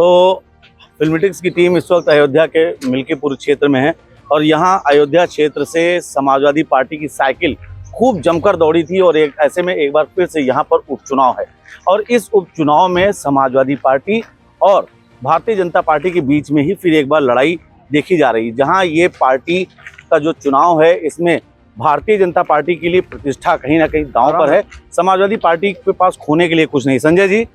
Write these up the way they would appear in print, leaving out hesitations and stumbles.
तो फिल्मीटिक्स की टीम इस वक्त अयोध्या के मिल्कीपुर क्षेत्र में है और यहाँ अयोध्या क्षेत्र से समाजवादी पार्टी की साइकिल खूब जमकर दौड़ी थी और ऐसे में एक बार फिर से यहाँ पर उपचुनाव है और इस उपचुनाव में समाजवादी पार्टी और भारतीय जनता पार्टी के बीच में ही फिर एक बार लड़ाई देखी जा रही है। जहाँ ये पार्टी का जो चुनाव है इसमें भारतीय जनता पार्टी के लिए प्रतिष्ठा कहीं ना कहीं दांव पर है, समाजवादी पार्टी के पास खोने के लिए कुछ नहीं। संजय जी,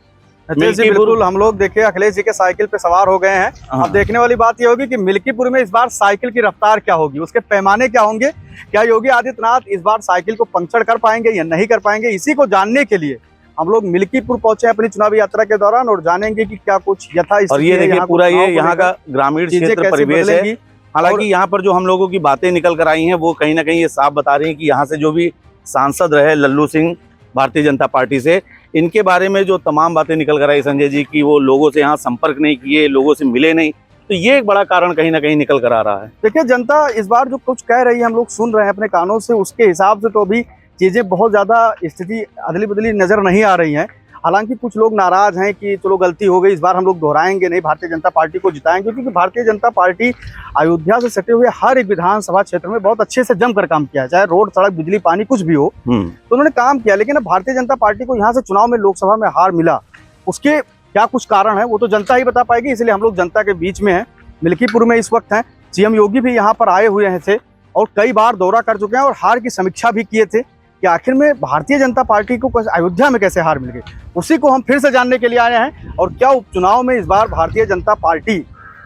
बिल्कुल हम लोग देखिए अखिलेश जी के साइकिल पे सवार हो गए हैं। अब देखने वाली बात ये होगी कि मिल्कीपुर में इस बार साइकिल की रफ्तार क्या होगी, उसके पैमाने क्या होंगे, क्या योगी आदित्यनाथ इस बार साइकिल को पंक्चर कर पाएंगे या नहीं कर पाएंगे। इसी को जानने के लिए हम लोग मिल्कीपुर पहुंचे अपनी चुनावी यात्रा के दौरान और जानेंगे कि क्या कुछ यथा और ये देखिए पूरा ये यहाँ का ग्रामीण क्षेत्र परिवेश है। हालांकि यहाँ पर जो हम लोगों की बातें निकल कर आई हैं वो कहीं ना कहीं ये साफ बता रही हैं कि यहाँ से जो भी सांसद रहे लल्लू सिंह भारतीय जनता पार्टी से, इनके बारे में जो तमाम बातें निकल कर आई संजय जी की, वो लोगों से यहाँ संपर्क नहीं किए, लोगों से मिले नहीं, तो ये एक बड़ा कारण कहीं ना कहीं निकल कर आ रहा है। देखिए जनता इस बार जो कुछ कह रही है हम लोग सुन रहे हैं अपने कानों से, उसके हिसाब से तो अभी चीजें बहुत ज्यादा स्थिति अदली बदली नजर नहीं आ रही हैं। हालांकि कुछ लोग नाराज हैं कि चलो गलती हो गई, इस बार हम लोग दोहराएंगे नहीं, भारतीय जनता पार्टी को जिताएंगे, क्योंकि भारतीय जनता पार्टी अयोध्या से सटे हुए हर एक विधानसभा क्षेत्र में बहुत अच्छे से जमकर काम किया है, चाहे रोड सड़क बिजली पानी कुछ भी हो तो उन्होंने काम किया। लेकिन अब भारतीय जनता पार्टी को यहाँ से चुनाव में लोकसभा में हार मिला, उसके क्या कुछ कारण है वो तो जनता ही बता पाएगी। इसलिए हम लोग जनता के बीच में हैं, मिल्कीपुर में इस वक्त हैं। सीएम योगी भी यहाँ पर आए हुए थे और कई बार दौरा कर चुके हैं और हार की समीक्षा भी किए थे कि आखिर में भारतीय जनता पार्टी को अयोध्या में कैसे हार मिल गई। उसी को हम फिर से जानने के लिए आए हैं और क्या उपचुनाव में इस बार भारतीय जनता पार्टी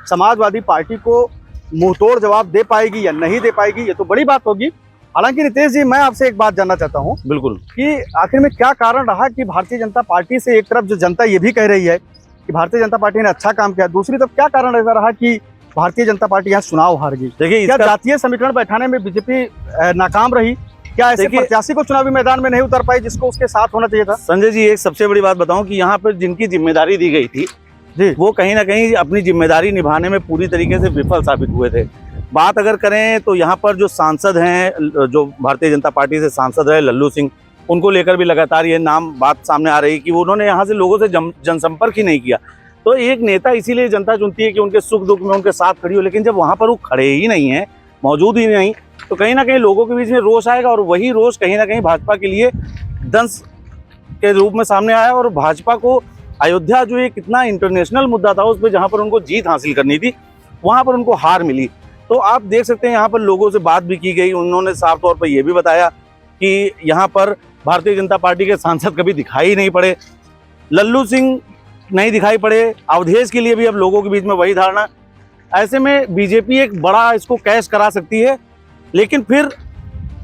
समाजवादी पार्टी को मुंहतोड़ जवाब दे पाएगी या नहीं दे पाएगी, ये तो बड़ी बात होगी। हालांकि नितेश जी, मैं आपसे एक बात जानना चाहता हूं बिल्कुल कि आखिर में क्या कारण रहा कि भारतीय जनता पार्टी से एक तरफ जो जनता ये भी कह रही है कि भारतीय जनता पार्टी ने अच्छा काम किया, दूसरी तरफ क्या कारण ऐसा रहा कि भारतीय जनता पार्टी यहाँ चुनाव हार गई। देखिए, क्या जातीय समीकरण बैठाने में बीजेपी नाकाम रही, क्या ऐसे प्रत्याशी को चुनावी मैदान में नहीं उतर पाई जिसको उसके साथ होना चाहिए था। संजय जी, एक सबसे बड़ी बात बताऊं कि यहाँ पर जिनकी जिम्मेदारी दी गई थी जी, वो कहीं ना कहीं अपनी जिम्मेदारी निभाने में पूरी तरीके से विफल साबित हुए थे। बात अगर करें तो यहाँ पर जो सांसद हैं, जो भारतीय जनता पार्टी से सांसद रहे लल्लू सिंह, उनको लेकर भी लगातार ये नाम बात सामने आ रही है कि उन्होंने यहाँ से लोगों से जनसंपर्क ही नहीं किया। तो एक नेता इसीलिए जनता चुनती है कि उनके सुख दुख में उनके साथ खड़ी हो, लेकिन जब वहाँ पर वो खड़े ही नहीं है, मौजूद ही नहीं, तो कहीं ना कहीं लोगों के बीच में रोष आएगा और वही रोष कहीं ना कहीं भाजपा के लिए दंश के रूप में सामने आया और भाजपा को अयोध्या जो एक कितना इंटरनेशनल मुद्दा था उस पर जहाँ पर उनको जीत हासिल करनी थी, वहाँ पर उनको हार मिली। तो आप देख सकते हैं यहाँ पर लोगों से बात भी की गई, उन्होंने साफ तौर पर यह भी बताया कि यहाँ पर भारतीय जनता पार्टी के सांसद कभी दिखाई नहीं पड़े, लल्लू सिंह नहीं दिखाई पड़े, अवधेश के लिए भी अब लोगों के बीच में वही धारणा। ऐसे में बीजेपी एक बड़ा इसको कैश करा सकती है, लेकिन फिर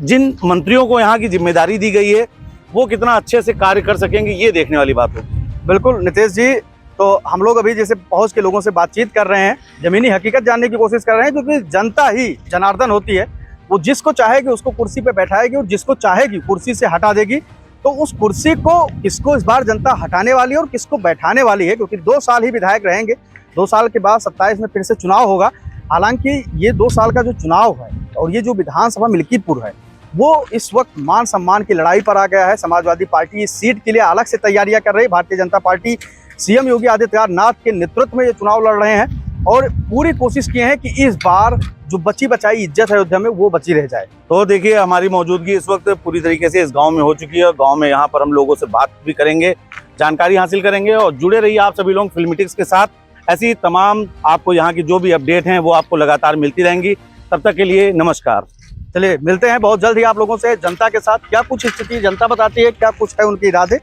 जिन मंत्रियों को यहाँ की जिम्मेदारी दी गई है वो कितना अच्छे से कार्य कर सकेंगे, ये देखने वाली बात है। बिल्कुल नितेश जी, तो हम लोग अभी जैसे पहुंच के लोगों से बातचीत कर रहे हैं, जमीनी हकीकत जानने की कोशिश कर रहे हैं, क्योंकि जनता ही जनार्दन होती है, वो जिसको चाहेगी उसको कुर्सी पे बैठाएगी और जिसको चाहेगी कुर्सी से हटा देगी। तो उस कुर्सी को किसको इस बार जनता हटाने वाली है और किसको बैठाने वाली है, क्योंकि 2 साल ही विधायक रहेंगे, 2 साल के बाद 27 में फिर से चुनाव होगा। हालांकि ये 2 साल का जो चुनाव है और ये जो विधानसभा मिल्कीपुर है वो इस वक्त मान सम्मान की लड़ाई पर आ गया है। समाजवादी पार्टी इस सीट के लिए अलग से तैयारियां कर रही है। भारतीय जनता पार्टी सीएम योगी आदित्यनाथ के नेतृत्व में ये चुनाव लड़ रहे हैं और पूरी कोशिश की है कि इस बार जो बची बचाई इज्जत है अयोध्या में वो बची रह जाए। तो देखिए, हमारी मौजूदगी इस वक्त पूरी तरीके से इस गांव में हो चुकी है। गांव में यहाँ पर हम लोगों से बात भी करेंगे, जानकारी हासिल करेंगे और जुड़े रहिए आप सभी लोग फिल्मीटिक्स के साथ। ऐसी तमाम आपको यहाँ की जो भी अपडेट हैं वो आपको लगातार मिलती रहेंगी। तब तक के लिए नमस्कार। चलिए मिलते हैं बहुत जल्द ही आप लोगों से। जनता के साथ क्या कुछ स्थिति जनता बताती है, क्या कुछ है उनके इरादे,